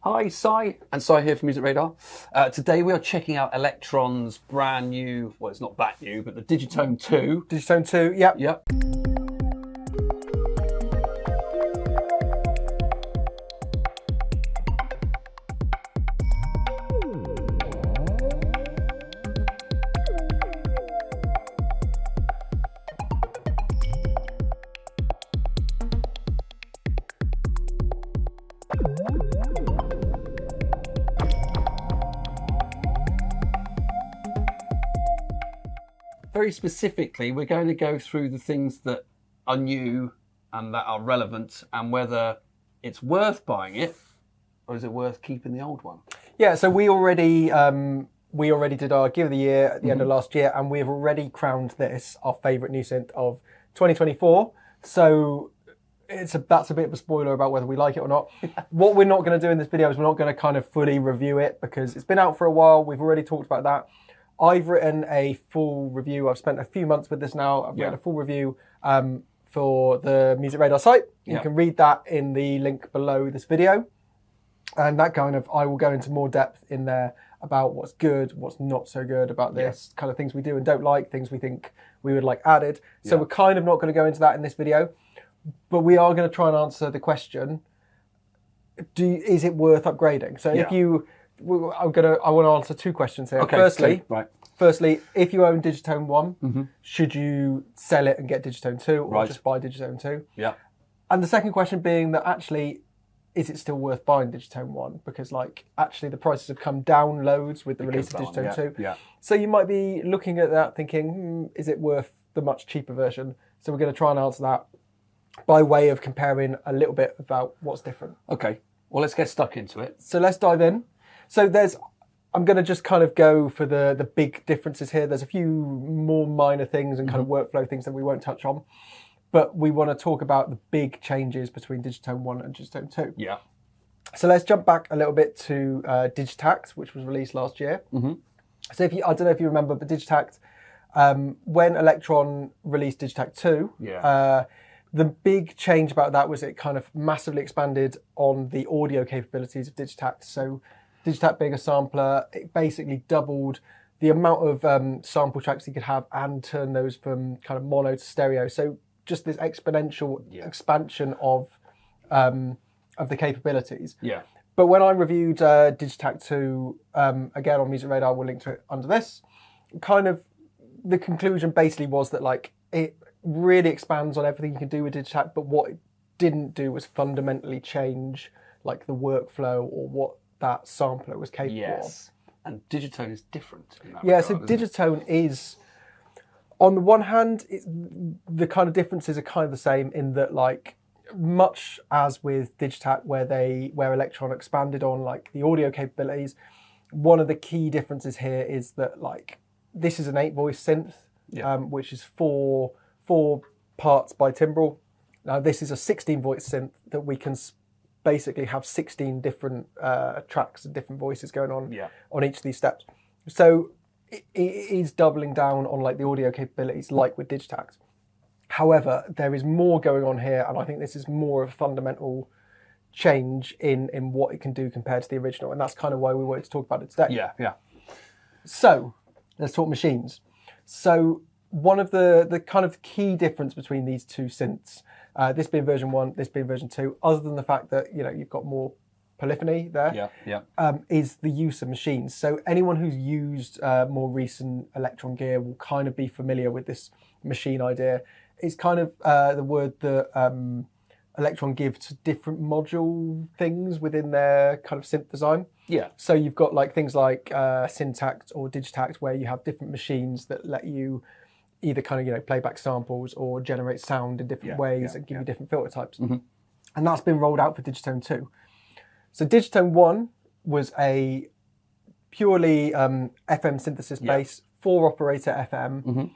Hi, Sai, and Sai here from Music Radar. Today we are checking out Elektron's brand new, well, it's not that new, but the Digitone II. Digitone 2, yep. Yep. Very specifically, we're going to go through the things that are new and that are relevant and whether it's worth buying it or is it worth keeping the old one? Yeah, so we already did our Gear of the Year at the end of last year, and we've already crowned this our favourite new synth of 2024. So that's a bit of a spoiler about whether we like it or not. What we're not going to do in this video is we're not going to kind of fully review it because it's been out for a while. We've already talked about that. I've written a full review. I've spent a few months with this now. I've written a full review for the Music Radar site. You can read that in the link below this video. And that kind of, I will go into more depth in there about what's good, what's not so good about this, kind of things we do and don't like, things we think we would like added. So we're kind of not going to go into that in this video, but we are going to try and answer the question, is it worth upgrading? So if you... I want to answer two questions here. Okay, Firstly, if you own Digitone 1, should you sell it and get Digitone 2 or just buy Digitone 2? Yeah. And the second question being that actually, is it still worth buying Digitone 1? Because actually the prices have come down loads with the release of Digitone 2. Yeah. So you might be looking at that thinking, is it worth the much cheaper version? So we're going to try and answer that by way of comparing a little bit about what's different. Okay. Well, let's get stuck into it. So let's dive in. So I'm going to just kind of go for the big differences here. There's a few more minor things and kind of workflow things that we won't touch on. But we want to talk about the big changes between Digitone 1 and Digitone 2. Yeah. So let's jump back a little bit to Digitact, which was released last year. So I don't know if you remember, but Digitact, when Elektron released Digitact 2, the big change about that was it kind of massively expanded on the audio capabilities of Digitact. So Digitact being a sampler, it basically doubled the amount of sample tracks you could have and turn those from kind of mono to stereo. So just this exponential expansion of the capabilities. Yeah. But when I reviewed Digitact 2, again on Music Radar, we'll link to it under this, kind of the conclusion basically was that it really expands on everything you can do with Digitact, but what it didn't do was fundamentally change the workflow or what that sampler was capable of. And Digitone is different in that regard, so Digitone is, on the one hand, the kind of differences are kind of the same in that much as with Digitact where Elektron expanded on the audio capabilities, one of the key differences here is that this is an 8-voice synth, which is four parts by timbral. Now this is a 16-voice synth that we can basically have 16 different tracks and different voices going on each of these steps. So it is doubling down on the audio capabilities with Digitact. However, there is more going on here, and I think this is more of a fundamental change in what it can do compared to the original, and that's kind of why we wanted to talk about it today. Yeah. So let's talk machines. So one of the kind of key difference between these two synths, this being version 1, this being version 2, other than the fact that you've got more polyphony there, is the use of machines. So anyone who's used more recent Elektron gear will kind of be familiar with this machine idea. It's kind of the word that Elektron give to different module things within their kind of synth design. Yeah. So you've got things like Syntact or Digitact where you have different machines that let you either kind of play back samples or generate sound in different ways and give you different filter types. And that's been rolled out for Digitone 2. So Digitone 1 was a purely FM synthesis base, 4-operator FM,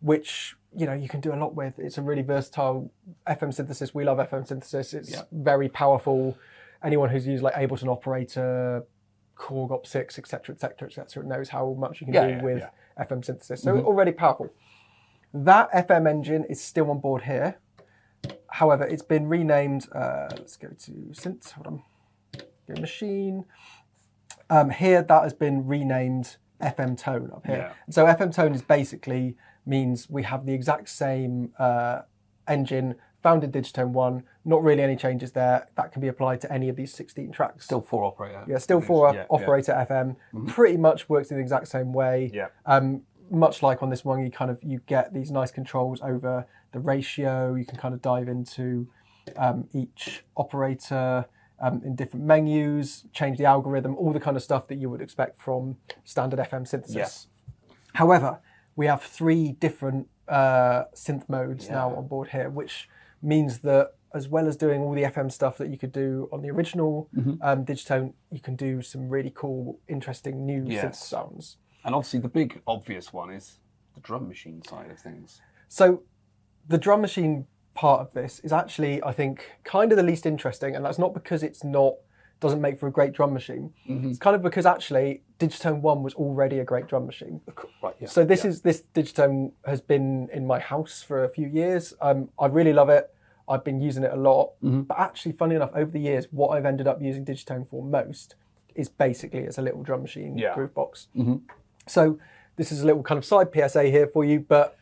which you can do a lot with. It's a really versatile FM synthesis. We love FM synthesis. It's very powerful. Anyone who's used Ableton Operator, Korg Op6, etc., knows how much you can do with FM synthesis. So already powerful. That FM engine is still on board here. However, it's been renamed. Let's go to Synth. Hold on. go machine. Here that has been renamed FM tone up here. Yeah. So FM tone is basically means we have the exact same engine found in Digitone I. Not really any changes there. That can be applied to any of these 16 tracks. Still 4 operator. Yeah, still 4 operator FM. Pretty much works in the exact same way. Yeah. Much like on this one, you get these nice controls over the ratio. You can kind of dive into each operator in different menus, change the algorithm, all the kind of stuff that you would expect from standard FM synthesis. Yes. However, we have 3 different synth modes now on board here, which means that as well as doing all the FM stuff that you could do on the original Digitone, you can do some really cool, interesting new synth sounds. And obviously the big obvious one is the drum machine side of things. So the drum machine part of this is actually, I think, kind of the least interesting, and that's not because doesn't make for a great drum machine. It's kind of because actually Digitone 1 was already a great drum machine. Right, yeah. So this Digitone has been in my house for a few years. I really love it. I've been using it a lot. But actually, funny enough, over the years, what I've ended up using Digitone for most is basically as a little drum machine groove box. So this is a little kind of side PSA here for you, but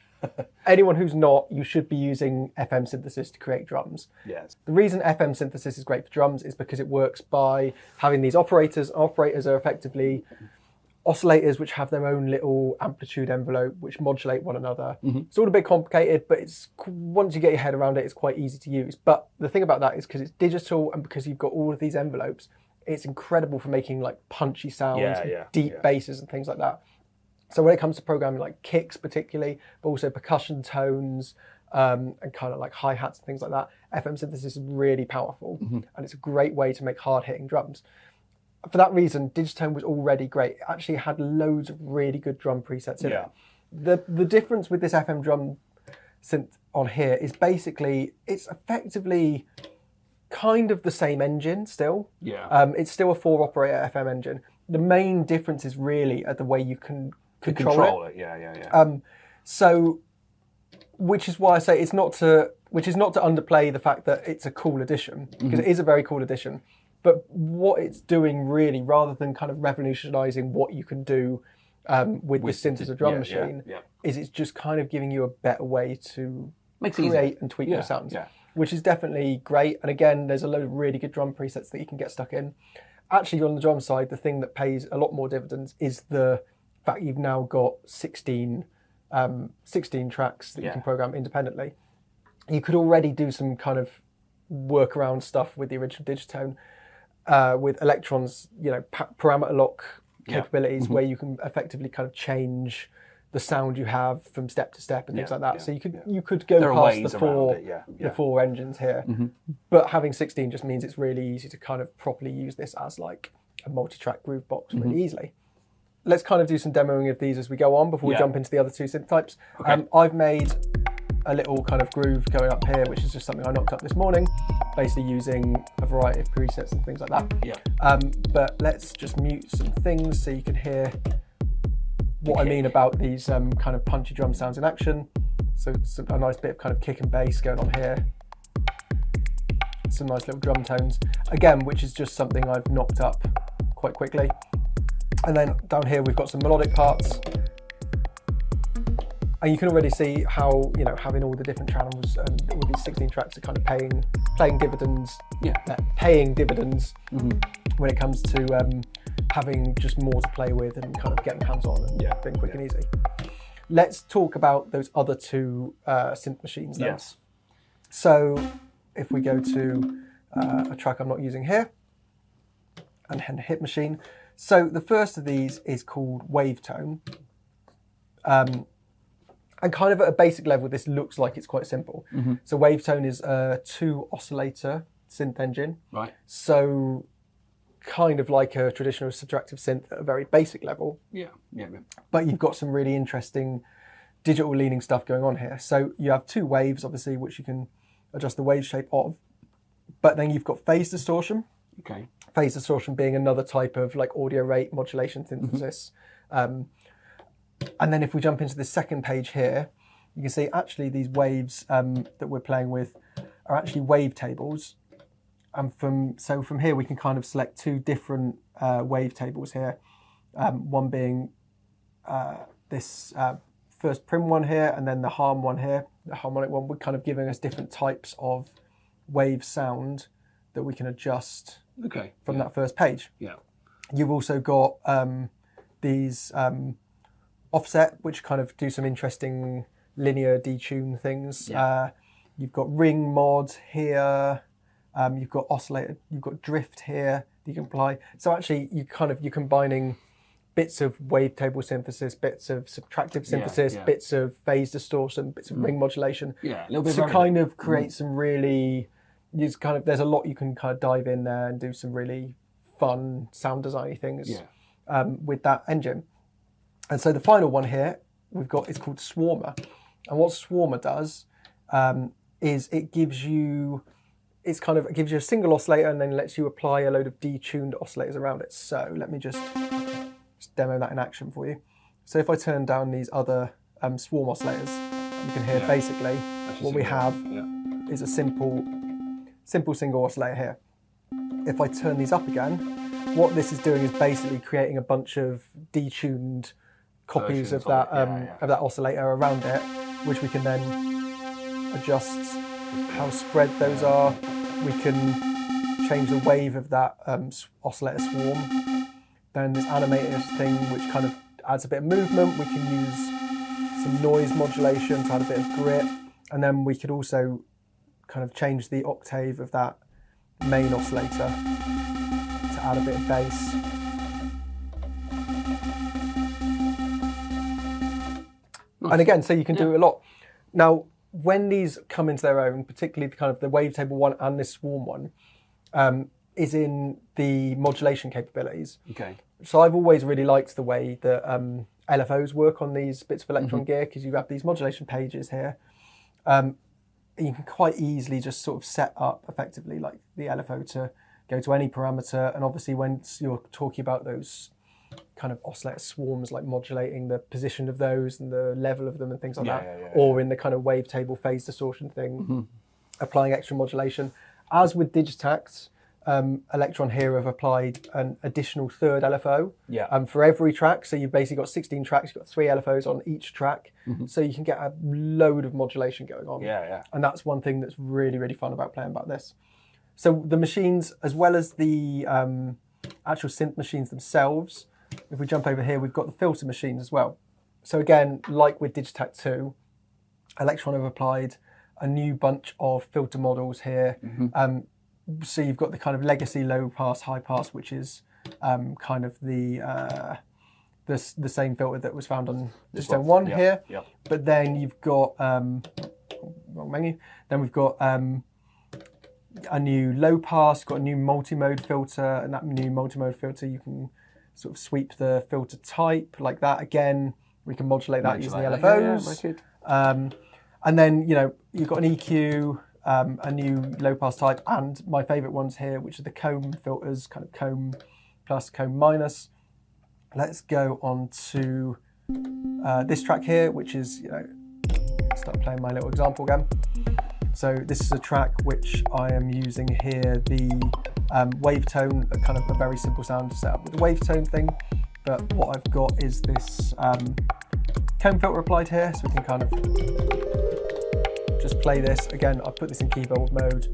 anyone who's not, you should be using FM synthesis to create drums. Yes. The reason FM synthesis is great for drums is because it works by having these operators. Operators are effectively oscillators which have their own little amplitude envelope which modulate one another. It's all a bit complicated, but once you get your head around it, it's quite easy to use. But the thing about that is because it's digital and because you've got all of these envelopes, it's incredible for making like punchy sounds, deep basses and things like that. So when it comes to programming like kicks particularly, but also percussion tones and kind of like hi-hats and things like that, FM synthesis is really powerful and it's a great way to make hard-hitting drums. For that reason, Digitone was already great. It actually had loads of really good drum presets in it. The difference with this FM drum synth on here is basically, it's effectively kind of the same engine still. It's still a 4 operator FM engine. The main difference is really at the way you can control it. So, which is why I say it's not to underplay the fact that it's a cool addition, because it is a very cool addition. But what it's doing really, rather than kind of revolutionising what you can do with this synth as a drum machine, is it's just kind of giving you a better way to create and tweak your sounds, which is definitely great. And again, there's a load of really good drum presets that you can get stuck in. Actually, on the drum side, the thing that pays a lot more dividends is the fact you've now got 16 tracks that you can program independently. You could already do some kind of workaround stuff with the original Digitone. With Elektron's, parameter lock capabilities, where you can effectively kind of change the sound you have from step to step and things like that. So you could go past the 4 engines here, but having 16 just means it's really easy to kind of properly use this as like a multi-track groove box really easily. Let's kind of do some demoing of these as we go on before we jump into the other 2 synth types. I've made a little kind of groove going up here, which is just something I knocked up this morning, basically using a variety of presets and things like that. But let's just mute some things so you can hear what I mean about these kind of punchy drum sounds in action. So a nice bit of kind of kick and bass going on here. Some nice little drum tones, again, which is just something I've knocked up quite quickly. And then down here we've got some melodic parts. And you can already see how, having all the different channels and all these 16 tracks are kind of paying dividends, paying dividends when it comes to having just more to play with and kind of getting hands-on and being quick and easy. Let's talk about those other 2 synth machines then. So if we go to a track I'm not using here, and hit machine. So the first of these is called Wavetone. And kind of at a basic level, this looks like it's quite simple. So Wavetone is a 2 oscillator synth engine. Right. So kind of like a traditional subtractive synth at a very basic level. But you've got some really interesting digital leaning stuff going on here. So you have 2 waves, obviously, which you can adjust the wave shape of. But then you've got phase distortion. Phase distortion being another type of like audio rate modulation synthesis. And then if we jump into the second page here, you can see actually these waves that we're playing with are actually wave tables. And from here we can kind of select two different wavetables here. One being this first prim one here, and then the harm one here, the harmonic one. We're kind of giving us different types of wave sound that we can adjust from that first page. Yeah. You've also got these offset, which kind of do some interesting linear detune things. Yeah. You've got ring mod here. You've got oscillator. You've got drift here that you can apply. So actually, you're combining bits of wavetable synthesis, bits of subtractive synthesis, bits of phase distortion, bits of ring modulation. Yeah, a little bit to kind of create some really. There's a lot you can kind of dive in there and do some really fun sound designy things with that engine. And so the final one here we've got is called Swarmer, and what Swarmer does is it gives you a single oscillator and then lets you apply a load of detuned oscillators around it. So let me just demo that in action for you. So if I turn down these other swarm oscillators, you can hear basically what we have is a simple single oscillator here. If I turn these up again, what this is doing is basically creating a bunch of detuned copies of that oscillator around it, which we can then adjust how spread those are. We can change the wave of that oscillator swarm. Then this animated thing, which kind of adds a bit of movement. We can use some noise modulation to add a bit of grit, and then we could also kind of change the octave of that main oscillator to add a bit of bass. Nice. And again, so you can do a lot. Now, when these come into their own, particularly the kind of the wavetable one and this swarm one, is in the modulation capabilities. Okay. So I've always really liked the way that LFOs work on these bits of Elektron gear, because you have these modulation pages here. You can quite easily just sort of set up effectively like the LFO to go to any parameter. And obviously once you're talking about those kind of oscillator swarms, like modulating the position of those and the level of them and things like that, or in the kind of wavetable phase distortion thing, applying extra modulation. As with Digitact, Elektron here have applied an additional third LFO for every track. So you've basically got 16 tracks, you've got 3 LFOs on each track. So you can get a load of modulation going on. And that's one thing that's really, really fun about playing about this. So the machines, as well as the actual synth machines themselves, if we jump over here, we've got the filter machines as well. So again, like with Digitact II, Elektron have applied a new bunch of filter models here. So you've got the kind of legacy low pass, high pass, which is kind of the same filter that was found on Digitone I here. But then you've got wrong menu. Then we've got a new low pass, you've got a new multi-mode filter, and that new multi-mode filter you can sort of sweep the filter type like that. Again, we can modulate that using the LFOs. And then you've got an EQ. A new low pass type, and my favourite ones here, which are the comb filters, kind of comb plus, comb minus. Let's go on to this track here, which is, start playing my little example again. So this is a track which I am using here, the wavetone, kind of a very simple sound to set up with the wavetone thing. But what I've got is this comb filter applied here, so we can kind of just play this. Again, I put this in keyboard mode.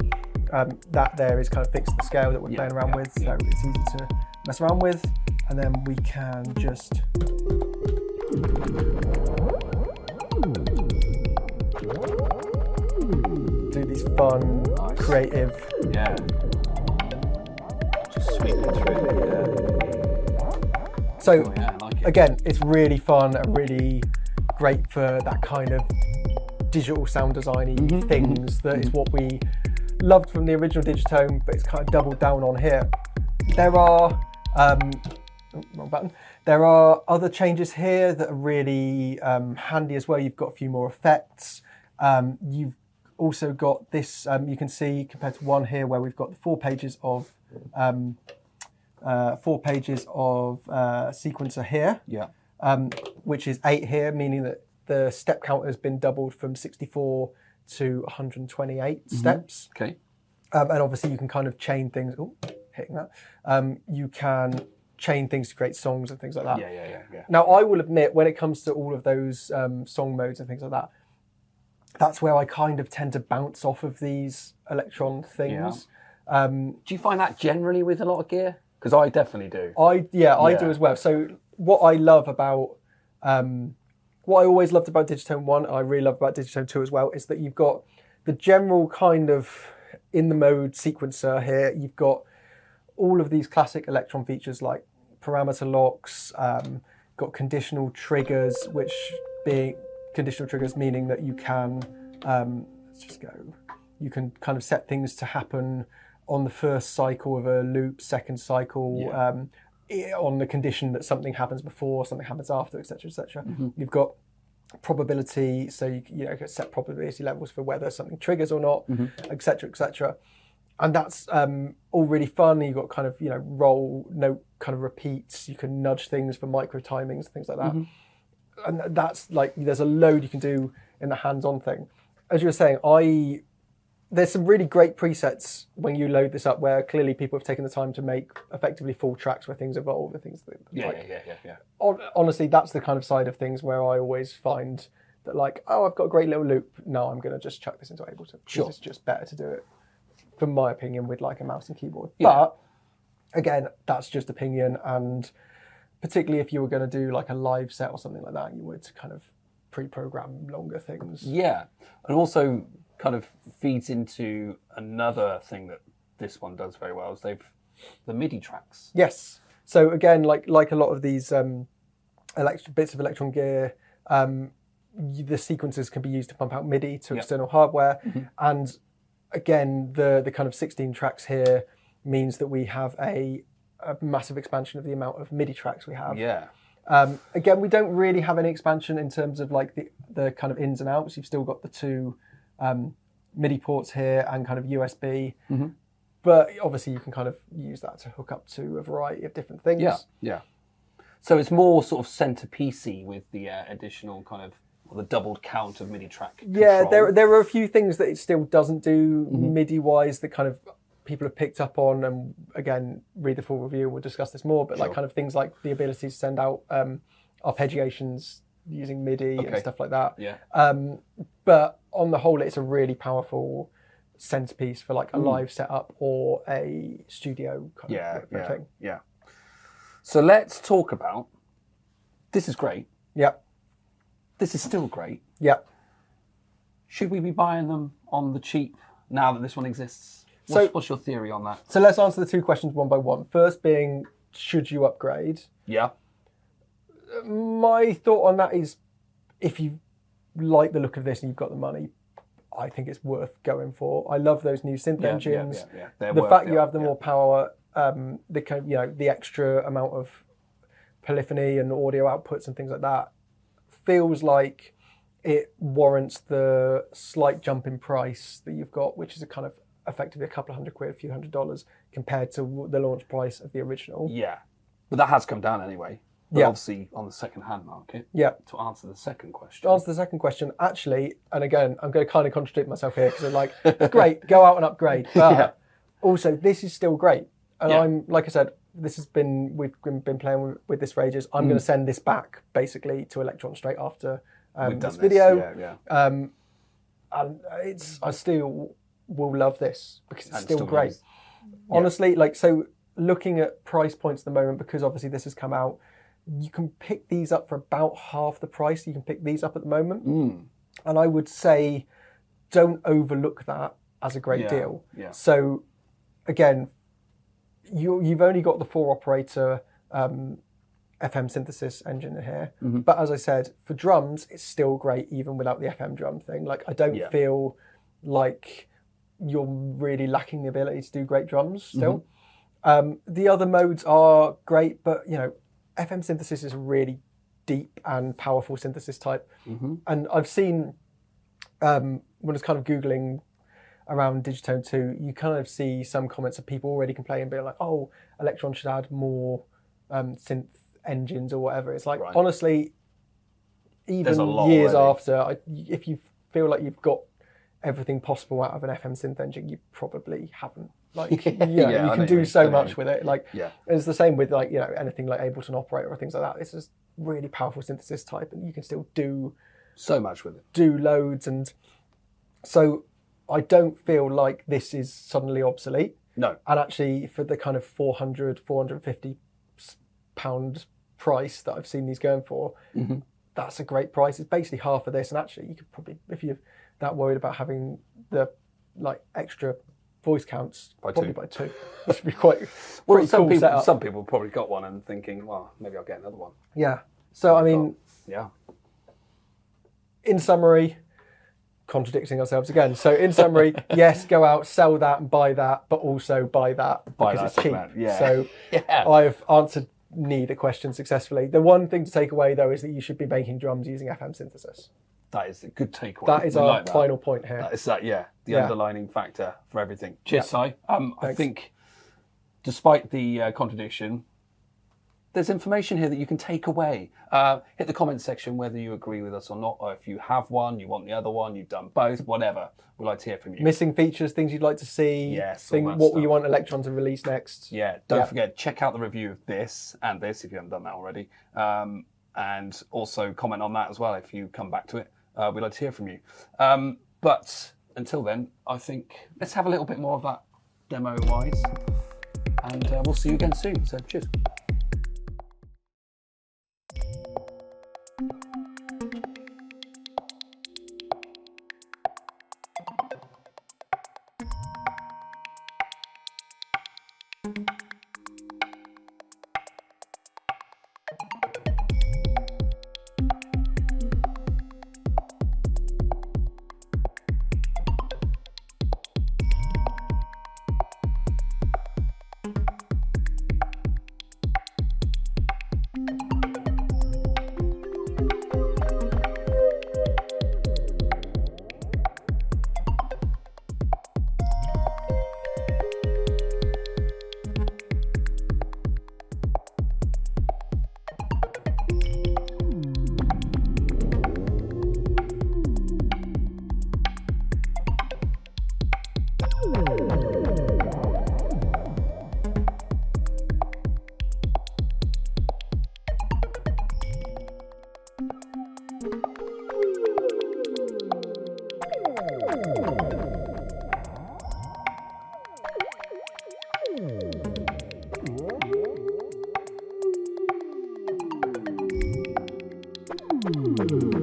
That there is kind of fixed the scale that we're playing around with, so it's easy to mess around with. And then we can just do these fun, creative. Just sweep it through. So again, it's really fun and really great for that kind of digital sound designy things. That is what we loved from the original Digitone, but it's kind of doubled down on here. There are wrong button. There are other changes here that are really handy as well. You've got a few more effects. You've also got this. You can see compared to one here, where we've got the 4 pages of sequencer here, which is 8 here, meaning that the step count has been doubled from 64 to 128 steps. Okay. And obviously you can kind of chain things. Oh, hitting that. You can chain things to create songs and things like that. Yeah. Now, I will admit, when it comes to all of those song modes and things like that, that's where I kind of tend to bounce off of these Elektron things. Do you find that generally with a lot of gear? Because I definitely do. I do as well. So what I love about, what I always loved about Digitone 1, and I really love about Digitone 2 as well, is that you've got the general kind of in the mode sequencer here. You've got all of these classic Elektron features like parameter locks, got conditional triggers, which being conditional triggers meaning that you can, let's just go, you can kind of set things to happen on the first cycle of a loop, second cycle, on the condition that something happens before, something happens after, etc., etc. You've got probability, so you can set probability levels for whether something triggers or not, etc., etc. And that's all really fun. You've got kind of roll note kind of repeats. You can nudge things for micro timings, things like that. And that's like there's a load you can do in the hands-on thing. As you were saying, there's some really great presets when you load this up where clearly people have taken the time to make effectively full tracks where things evolve and things that Yeah. Honestly, that's the kind of side of things where I always find that like, oh, I've got a great little loop. No, I'm going to just chuck this into Ableton. Sure. It's just better to do it, from my opinion, with like a mouse and keyboard. Yeah. But again, that's just opinion. And particularly if you were going to do like a live set or something like that, you would kind of pre-program longer things. Yeah. And also kind of feeds into another thing that this one does very well is the MIDI tracks. Yes. So again, like a lot of these bits of Elektron gear, the sequencers can be used to pump out MIDI to external hardware. And again, the kind of 16 tracks here means that we have a massive expansion of the amount of MIDI tracks we have. Yeah. Again, we don't really have any expansion in terms of like the kind of ins and outs. You've still got the two MIDI ports here and kind of USB. But obviously you can kind of use that to hook up to a variety of different things. Yeah. So it's more sort of centerpiecey with the additional kind of the doubled count of MIDI track control. Yeah, there are a few things that it still doesn't do MIDI-wise that kind of people have picked up on, and again, read the full review, we'll discuss this more, but like kind of things like the ability to send out arpeggiations using MIDI and stuff like that. Yeah. But on the whole, it's a really powerful centerpiece for like a live setup or a studio kind of thing. Yeah. So let's talk about, this is great. Yeah. This is still great. Yeah. Should we be buying them on the cheap now that this one exists? What's your theory on that? So let's answer the two questions one by one. First being, should you upgrade? Yeah. My thought on that is, if you like the look of this and you've got the money, I think it's worth going for. I love those new synth engines. Yeah. The fact you have the more power, the kind of, the extra amount of polyphony and audio outputs and things like that feels like it warrants the slight jump in price that you've got, which is a kind of effectively a couple of £100, a few $100 compared to the launch price of the original. Yeah. But that has come down anyway. But obviously on the second-hand market. Yeah. To answer the second question. Actually, and again, I'm going to kind of contradict myself here because I'm like, great, go out and upgrade. But also, this is still great. And I'm, like I said, we've been playing with this for ages. I'm going to send this back basically to Elektron straight after this video. And I still will love this because it's still great. Honestly, so looking at price points at the moment, because obviously this has come out, you can pick these up for about half the price you can pick these up at the moment. And I would say don't overlook that as a great deal. Yeah. So again, you've only got the 4-operator FM synthesis engine in here. But as I said, for drums, it's still great even without the FM drum thing. Like I don't feel like you're really lacking the ability to do great drums still. The other modes are great, but FM synthesis is a really deep and powerful synthesis type. And I've seen, when I was kind of Googling around Digitone 2, you kind of see some comments of people already complaining, being like, oh, Elektron should add more synth engines or whatever. It's like, honestly, even years after, if you feel like you've got everything possible out of an FM synth engine, you probably haven't. Like, Yeah, you I know can you do mean. so I know much you with it. Like, Yeah. it's the same with like, anything like Ableton Operator or things like that. It's just really powerful synthesis type, and you can still do So much with it. loads. And so I don't feel like this is suddenly obsolete. No. And actually, for the kind of 400, 450 pound price that I've seen these going for, that's a great price. It's basically half of this. And actually, you could probably, if you're that worried about having the like extra voice counts, probably by two. This would be quite Well, pretty some cool people, setup. some people probably got one and thinking, well, maybe I'll get another one. Yeah. So I mean, Yeah. in summary, contradicting ourselves again. So in summary, yes, go out, sell that and buy that, but also buy that Buy because that it's cheap. man, yeah. So Yeah. I've answered neither question successfully. The one thing to take away though is that you should be making drums using FM synthesis. That is a good takeaway. That is We our like that. final point here. That is that, the Yeah. underlining factor for everything. Cheers, Si. I Thanks. think, despite the contradiction, there's information here that you can take away. Hit the comment section whether you agree with us or not, or if you have one, you want the other one, you've done both, whatever. We'd like to hear from you. Missing features, things you'd like to see. Yes, all that what stuff. you want Elektron to release next. Yeah, don't forget, check out the review of this and this if you haven't done that already. And also comment on that as well if you come back to it. We'd like to hear from you. But until then, I think let's have a little bit more of that demo-wise. And we'll see you again soon. So cheers. Thank you.